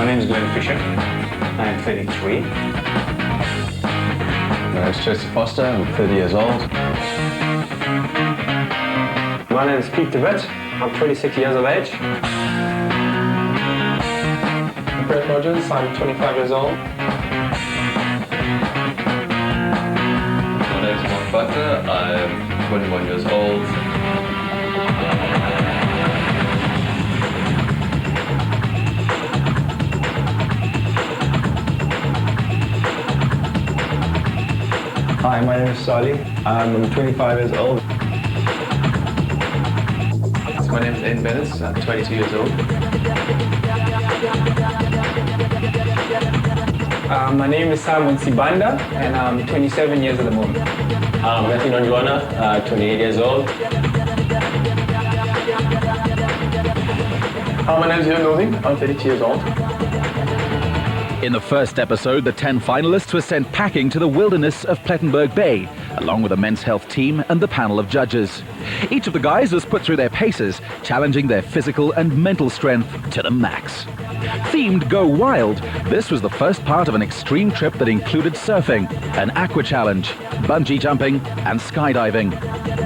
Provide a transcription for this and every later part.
name is Glenn Fisher. I am 33. My name is Joseph Foster. I'm 30 years old. My name is Pete DeWitt. I'm 26 years of age. Brett Rogers. I'm 25 years old. My name is Mark Butler. I'm 21 years old. Hi, my name is Sally. I'm 25 years old. My name is Ian Bennett. I'm 22 years old. My name is Simon Sibanda, and I'm 27 years at the moment. I'm Matthew Nonjuana, 28 years old. My name is Ian Northing. I'm 32 years old. In the first episode, the 10 finalists were sent packing to the wilderness of Plettenberg Bay, along with a men's health team and the panel of judges. Each of the guys was put through their paces, challenging their physical and mental strength to the max. Themed Go Wild, this was the first part of an extreme trip that included surfing, an aqua challenge, bungee jumping and skydiving.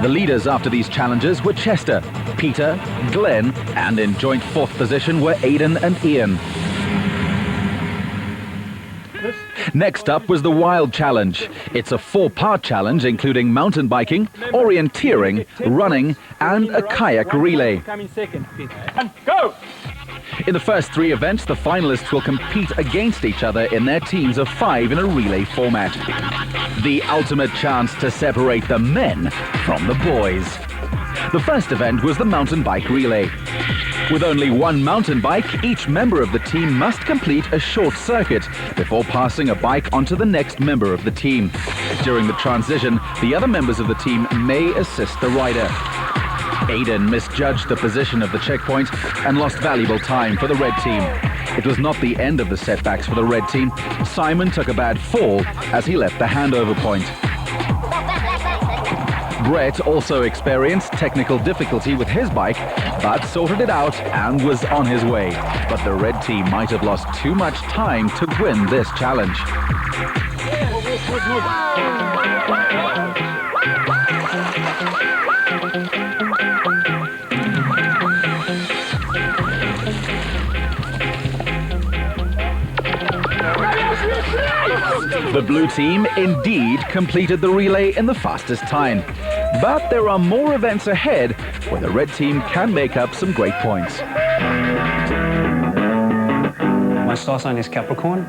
The leaders after these challenges were Chester, Peter, Glenn, and in joint fourth position were Aidan and Ian. Next up was the Wild Challenge. It's a 4-part challenge including mountain biking, orienteering, running and a kayak relay. Go! In the first 3 events, the finalists will compete against each other in their teams of 5 in a relay format. The ultimate chance to separate the men from the boys. The first event was the mountain bike relay. With only one mountain bike, each member of the team must complete a short circuit before passing a bike onto the next member of the team. During the transition, the other members of the team may assist the rider. Aidan misjudged the position of the checkpoint and lost valuable time for the red team. It was not the end of the setbacks for the red team. Simon took a bad fall as he left the handover point. Brett also experienced technical difficulty with his bike, but sorted it out and was on his way. But the red team might have lost too much time to win this challenge. The blue team indeed completed the relay in the fastest time. But there are more events ahead where the red team can make up some great points. My star sign is Capricorn,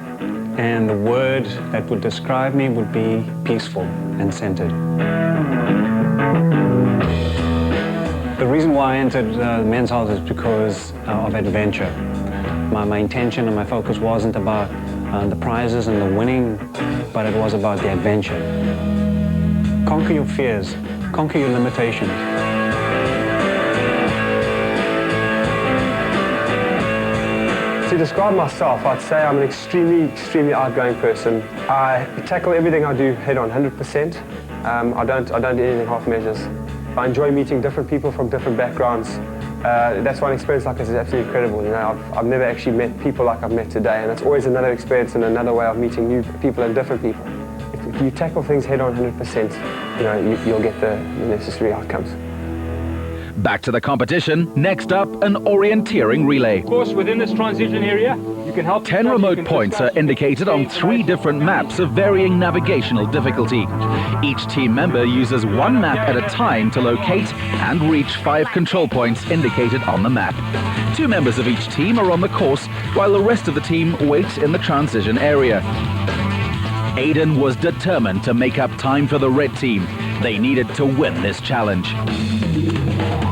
and the word that would describe me would be peaceful and centered. The reason why I entered the men's health is because of adventure. My intention and my focus wasn't about the prizes and the winning, but it was about the adventure. Conquer your fears, conquer your limitations. To describe myself, I'd say I'm an extremely outgoing person. I tackle everything I do head on, 100%. I don't do anything half measures. I enjoy meeting different people from different backgrounds. That's why an experience like this is absolutely incredible. You know, I've never actually met people like I've met today, and it's always another experience and another way of meeting new people and different people. If you tackle things head on 100%, you know, you'll get the necessary outcomes. Back to the competition. Next up, an orienteering relay. Of course, within this transition area, you can help... 10 remote points are indicated on 3 different maps of varying navigational difficulty. Each team member uses one map at a time to locate and reach 5 control points indicated on the map. 2 members of each team are on the course, while the rest of the team wait in the transition area. Aidan was determined to make up time for the red team. They needed to win this challenge.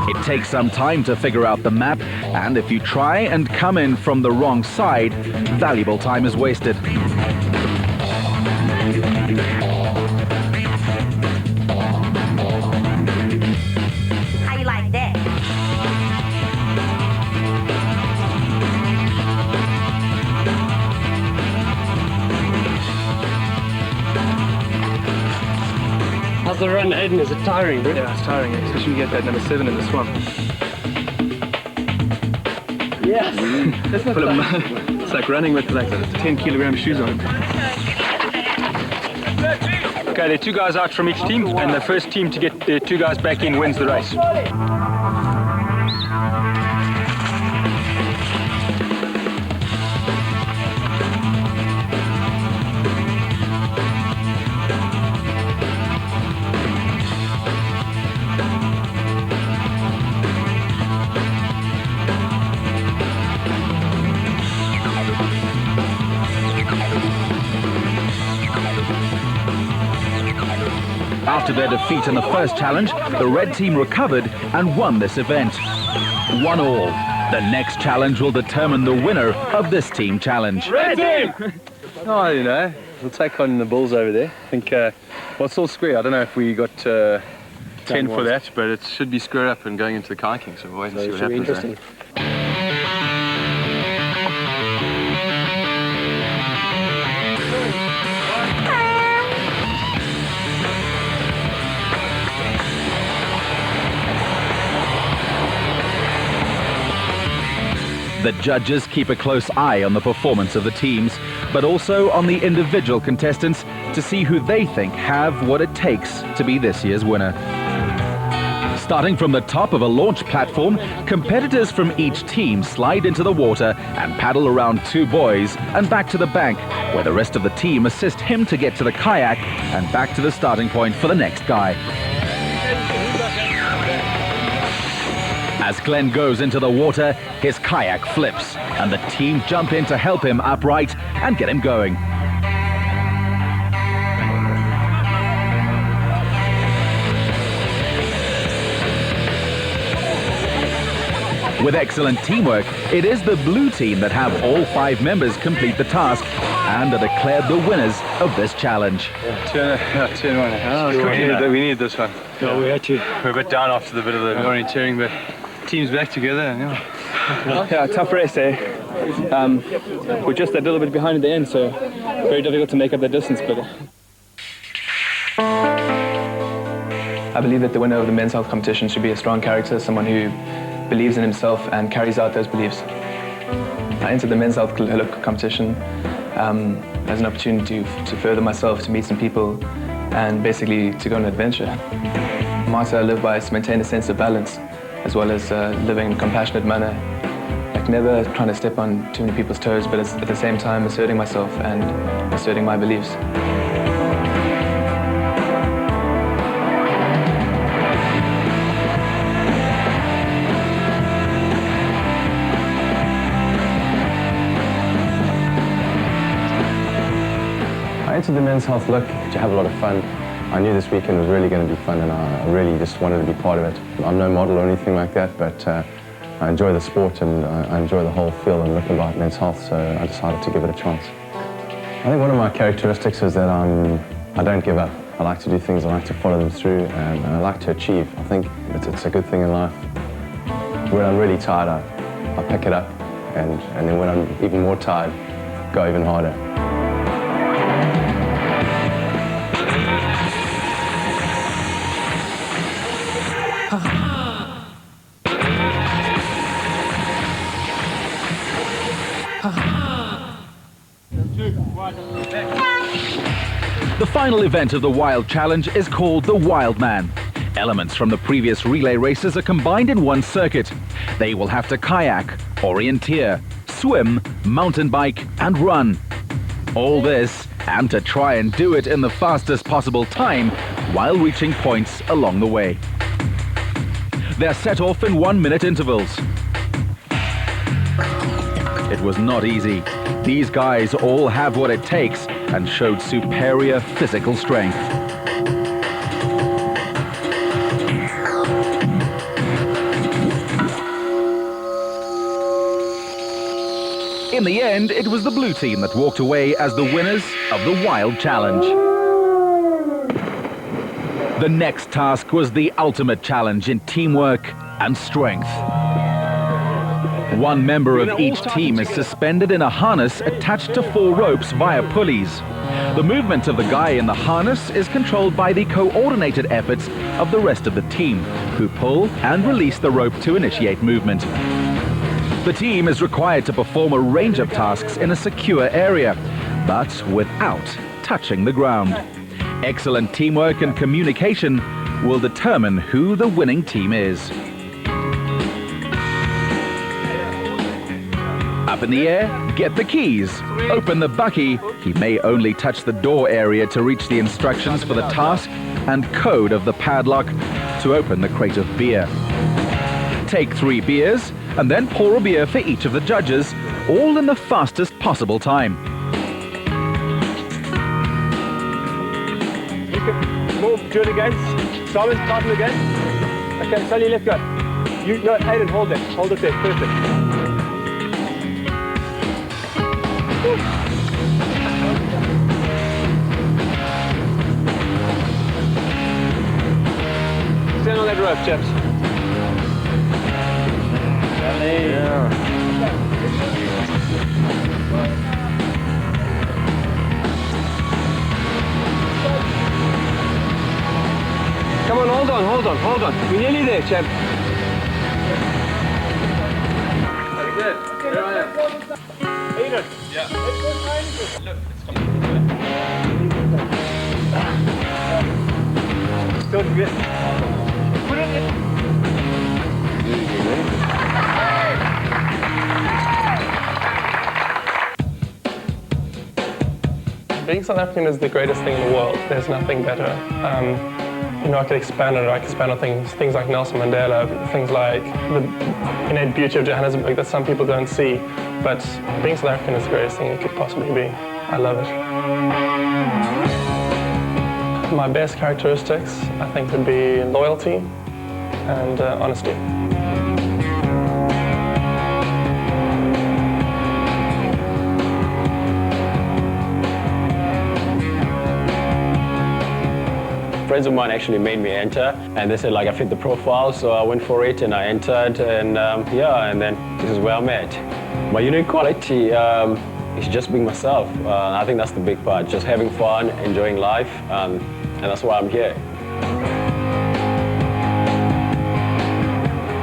It takes some time to figure out the map, and if you try and come in from the wrong side, valuable time is wasted. How you like that? How's the run, Aiden? Is it tiring, bro? Yeah, it's tiring, especially when you get that number 7 in the swamp. Yes! Full of mud. It's like running with like 10-kilogram shoes on. Okay, there are 2 guys out from each team, and the first team to get their 2 guys back in wins the race. After their defeat in the first challenge, the red team recovered and won this event. 1-1. The next challenge will determine the winner of this team challenge. Red team! Oh, you know, we'll take on the Bulls over there. I think, well, it's all square. I don't know if we got 10 for that, but it should be square up and going into the kayaking, so we'll wait and see what happens. Interesting. The judges keep a close eye on the performance of the teams, but also on the individual contestants to see who they think have what it takes to be this year's winner. Starting from the top of a launch platform, competitors from each team slide into the water and paddle around 2 boys and back to the bank, where the rest of the team assist him to get to the kayak and back to the starting point for the next guy. As Glenn goes into the water, his kayak flips, and the team jump in to help him upright and get him going. With excellent teamwork, it is the blue team that have all 5 members complete the task and are declared the winners of this challenge. Turn one. Oh, we need this one. No, we had to. We're a bit down after the bit of the orienteering, but team's back together. And, Yeah, tough race, eh? We're just a little bit behind at the end, so very difficult to make up the distance. But I believe that the winner of the men's health competition should be a strong character, someone who believes in himself and carries out those beliefs. I entered the men's health competition as an opportunity to further myself, to meet some people, and basically to go on an adventure. The motto I live by is to maintain a sense of balance, as well as living in a compassionate manner. Like never trying to step on too many people's toes, but at the same time asserting myself and asserting my beliefs. I entered the men's health look to have a lot of fun. I knew this weekend was really going to be fun, and I really just wanted to be part of it. I'm no model or anything like that, but I enjoy the sport and I enjoy the whole feel and look about men's health, so I decided to give it a chance. I think one of my characteristics is that I don't give up. I like to do things, I like to follow them through, and I like to achieve. I think it's a good thing in life. When I'm really tired, I pick it up, and then when I'm even more tired, go even harder. The final event of the Wild Challenge is called the Wild Man. Elements from the previous relay races are combined in one circuit. They will have to kayak, orienteer, swim, mountain bike and run. All this, and to try and do it in the fastest possible time while reaching points along the way. They're set off in 1-minute intervals. It was not easy. These guys all have what it takes and showed superior physical strength. In the end, it was the blue team that walked away as the winners of the Wild Challenge. The next task was the ultimate challenge in teamwork and strength. One member of each team is suspended in a harness attached to 4 ropes via pulleys. The movement of the guy in the harness is controlled by the coordinated efforts of the rest of the team, who pull and release the rope to initiate movement. The team is required to perform a range of tasks in a secure area, but without touching the ground. Excellent teamwork and communication will determine who the winning team is. Up in the air, get the keys. Open the bucky. He may only touch the door area to reach the instructions for the task and code of the padlock to open the crate of beer. Take 3 beers and then pour a beer for each of the judges, all in the fastest possible time. Move, do it again. Simon, start it again. Okay, Sonny, let go. No, Hayden, hold it. Hold it there, perfect. Stand on that rope, chaps. Yeah. Come on, hold on. We're nearly there, chap. Very good. There I am. Aiden. Yeah. Look, it's coming. Still good. Put it in. Being South African is the greatest thing in the world. There's nothing better. I could expand on it. I could expand on things like Nelson Mandela, things like the innate beauty of Johannesburg that some people don't see. But being South African is the greatest thing it could possibly be. I love it. My best characteristics, I think, would be loyalty and honesty. Friends of mine actually made me enter, and they said I fit the profile, so I went for it and I entered, and and then this is where I'm at. My unique quality is just being myself. I think that's the big part, just having fun, enjoying life, and that's why I'm here.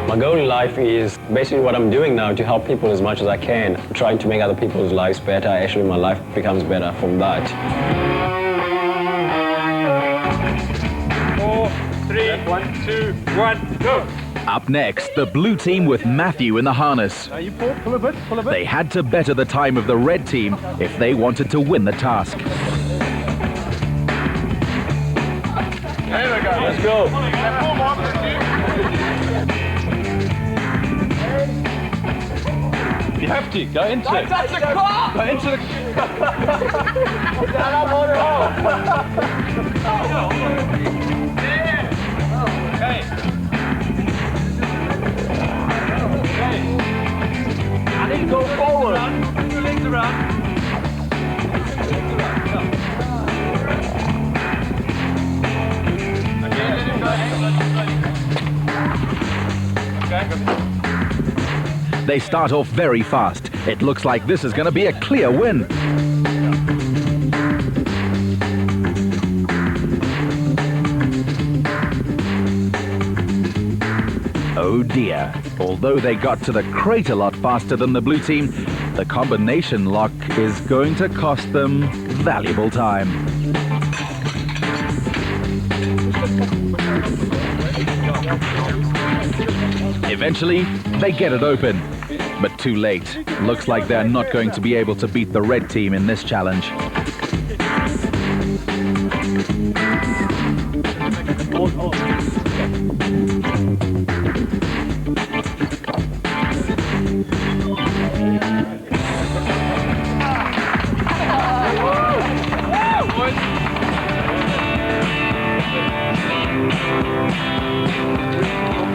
My goal in life is basically what I'm doing now, to help people as much as I can, trying to make other people's lives better. Actually, my life becomes better from that. 3, 1, 2, 1, go! Up next, the blue team with Matthew in the harness. You pull a bit, pull a bit. They had to better the time of the red team if they wanted to win the task. There we go. Let's go. You have to, go into it. That's the car! Go into the Okay. I need to go forward. Put your legs around. They start off very fast. It looks like this is going to be a clear win. Oh dear. Although they got to the crate a lot faster than the blue team, the combination lock is going to cost them valuable time. Eventually, they get it open, but too late. Looks like they're not going to be able to beat the red team in this challenge.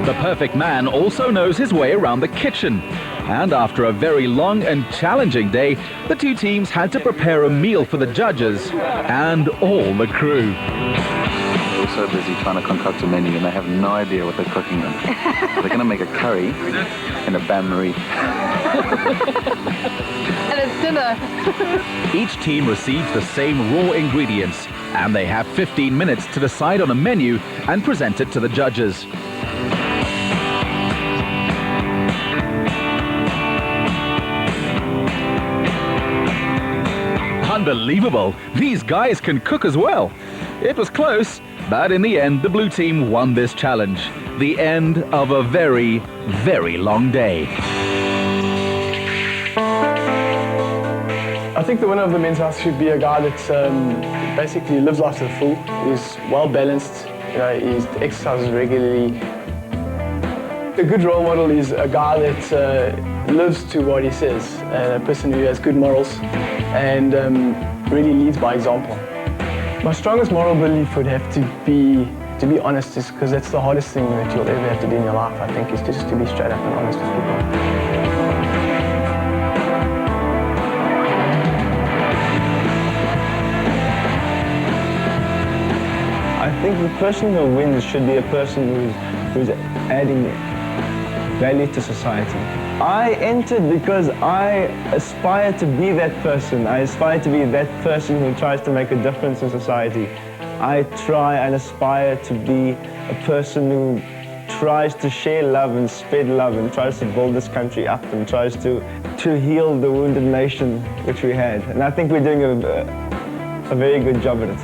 The perfect man also knows his way around the kitchen. And after a very long and challenging day, the two teams had to prepare a meal for the judges and all the crew. They're so busy trying to concoct a menu and they have no idea what they're cooking them. They're going to make a curry and a bain-marie. And it's dinner. Each team receives the same raw ingredients, and they have 15 minutes to decide on a menu and present it to the judges. Unbelievable! These guys can cook as well. It was close, but in the end, the blue team won this challenge. The end of a very, very long day. I think the winner of the men's health should be a guy that basically lives life to the full. He's well balanced. You know, he exercises regularly. A good role model is a guy that lives to what he says, and a person who has good morals and really leads by example. My strongest moral belief would have to be honest, just because that's the hardest thing that you'll ever have to do in your life, I think, is just to be straight up and honest with people. I think the person who wins should be a person who's adding value to society. I entered because I aspire to be that person. I aspire to be that person who tries to make a difference in society. I try and aspire to be a person who tries to share love and spread love and tries to build this country up and tries to heal the wounded nation which we had. And I think we're doing a very good job at it.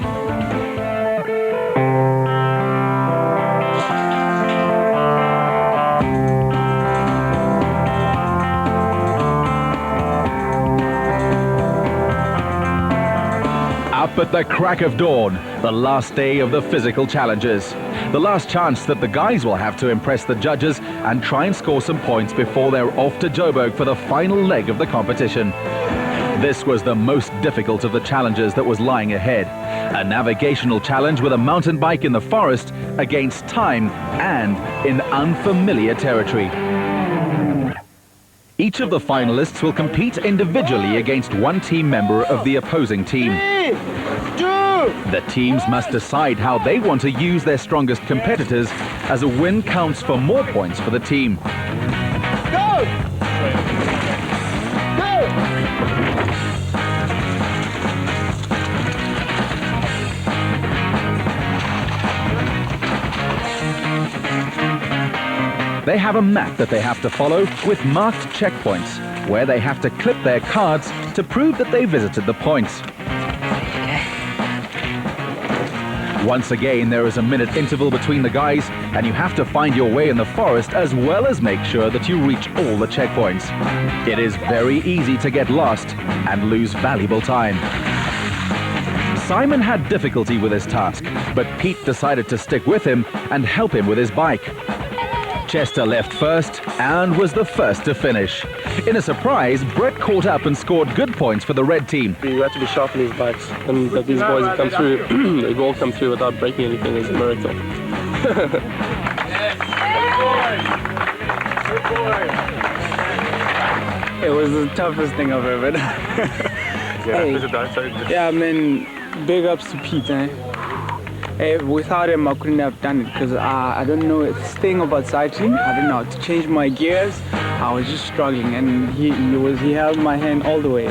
Up at the crack of dawn, the last day of the physical challenges. The last chance that the guys will have to impress the judges and try and score some points before they're off to Joburg for the final leg of the competition. This was the most difficult of the challenges that was lying ahead. A navigational challenge with a mountain bike in the forest against time and in unfamiliar territory. Each of the finalists will compete individually against one team member of the opposing team. The teams must decide how they want to use their strongest competitors, as a win counts for more points for the team. Go! Go! They have a map that they have to follow with marked checkpoints, where they have to clip their cards to prove that they visited the points. Once again, there is a minute interval between the guys, and you have to find your way in the forest as well as make sure that you reach all the checkpoints. It is very easy to get lost and lose valuable time. Simon had difficulty with his task, but Pete decided to stick with him and help him with his bike. Chester left first and was the first to finish. In a surprise, Brett caught up and scored good points for the red team. We had to be sharp in these bikes, and that these boys have come through, they've all come through without breaking anything is a miracle. It was the toughest thing I've ever done. Yeah, I mean, big ups to Pete, eh? Without him, I couldn't have done it, because I don't know this thing about cycling. I don't know how to change my gears. I was just struggling, and he held my hand all the way.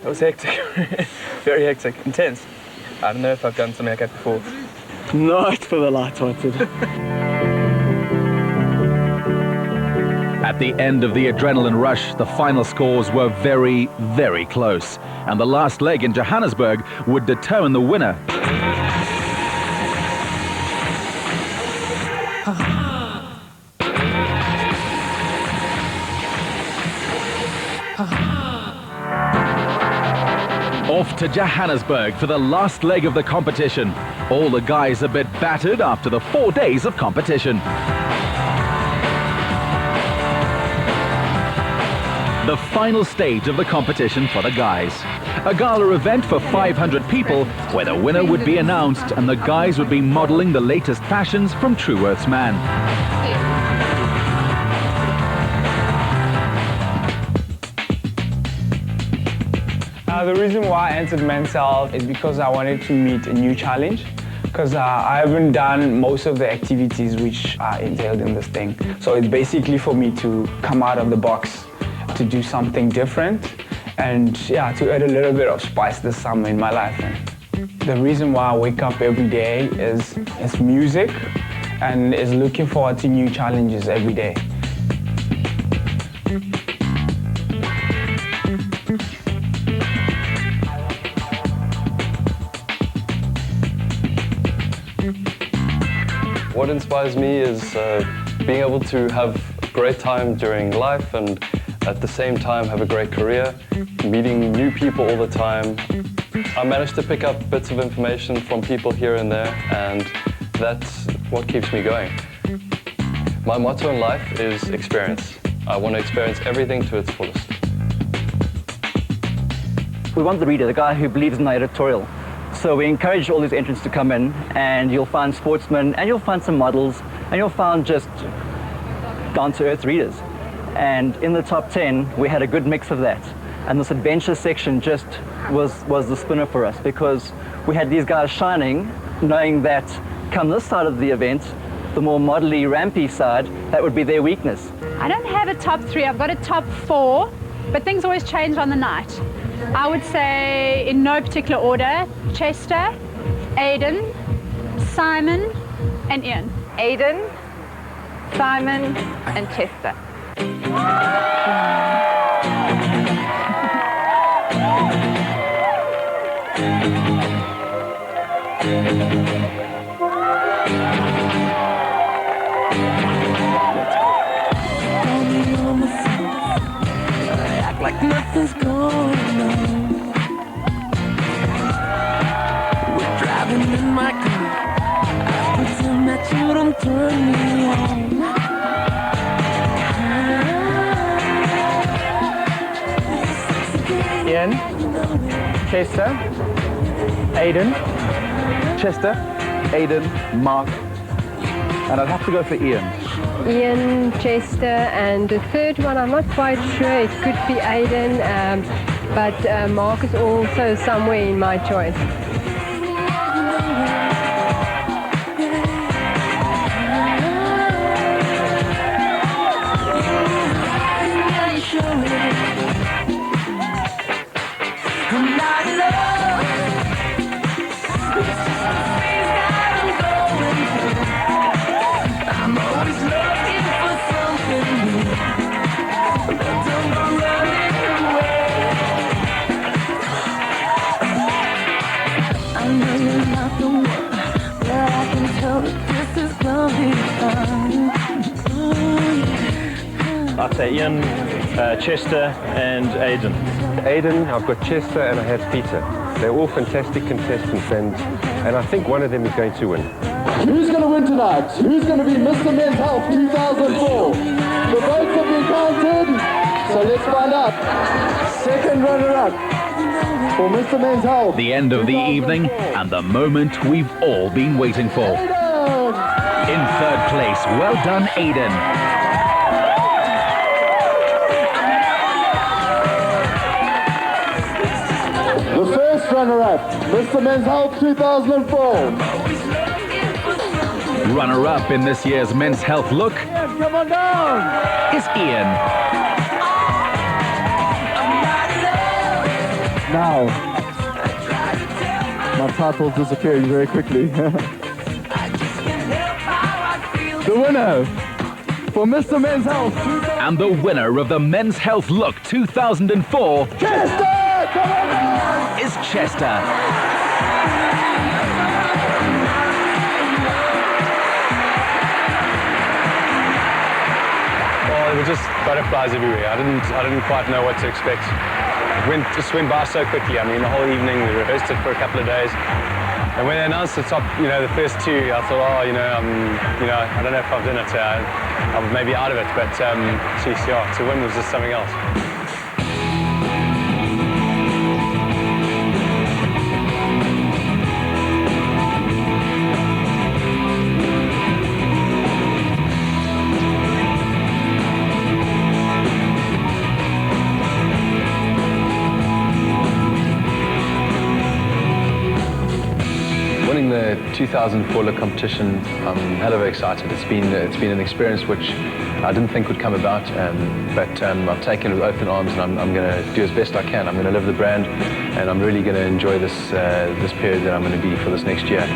It was hectic, very hectic, intense. I don't know if I've done something like that before. Not for the light-hearted. At the end of the adrenaline rush, the final scores were very, very close, and the last leg in Johannesburg would determine the winner. Off to Johannesburg for the last leg of the competition. All the guys a bit battered after the 4 days of competition. The final stage of the competition for the guys. A gala event for 500 people where the winner would be announced and the guys would be modeling the latest fashions from True Earth's man. The reason why I entered Men's Health is because I wanted to meet a new challenge, because I haven't done most of the activities which are entailed in this thing. So it's basically for me to come out of the box, to do something different, and yeah, to add a little bit of spice this summer in my life. The reason why I wake up every day is music, and is looking forward to new challenges every day. What inspires me is being able to have a great time during life and at the same time have a great career, meeting new people all the time. I managed to pick up bits of information from people here and there, and that's what keeps me going. My motto in life is experience. I want to experience everything to its fullest. We want the reader, the guy who believes in the editorial. So we encourage all these entrants to come in, and you'll find sportsmen, and you'll find some models, and you'll find just down-to-earth readers. And in the top 10, we had a good mix of that. And this adventure section just was the spinner for us, because we had these guys shining, knowing that come this side of the event, the more modelly, rampy side, that would be their weakness. I don't have a top 3, I've got a top 4, but things always change on the night. I would say, in no particular order, Chester, Aidan, Simon, and Ian. Aidan, Simon, and Chester. Act like nothing's going on. We're driving in my car. I pretend that you don't turn me on. Ian, Chester, Aidan, Chester, Aidan, Mark, and I'd have to go for Ian. Ian, Chester, and the third one, I'm not quite sure. It could be Aidan, but Mark is also somewhere in my choice. I'd say Ian, Chester, and Aidan. Aidan, I've got Chester, and I have Peter. They're all fantastic contestants, and I think one of them is going to win. Who's going to win tonight? Who's going to be Mr. Men's Health 2004? The votes have been counted, so let's find out. Second runner-up for Mr. Men's Health. The end of the evening and the moment we've all been waiting for. In third place, well done, Aidan. The first runner-up, Mr. Men's Health 2004. Runner-up in this year's Men's Health look Come on down! is Ian. Now, my title's disappearing very quickly. The winner for Mr. Men's Health. And the winner of the Men's Health Look 2004 Chester! Come on! Is Chester. Well, it was just butterflies everywhere. I didn't quite know what to expect. It just went by so quickly. I mean, the whole evening, we rehearsed it for a couple of days. And when they announced the top, the first two, I thought, I don't know if I've done it. I'm maybe out of it, but geez, yeah, to win was just something else. Winning the 2004 look competition, I'm hell of excited. It's been an experience which I didn't think would come about, but I've taken it with open arms, and I'm going to do as best I can. I'm going to live the brand, and I'm really going to enjoy this period that I'm going to be for this next year.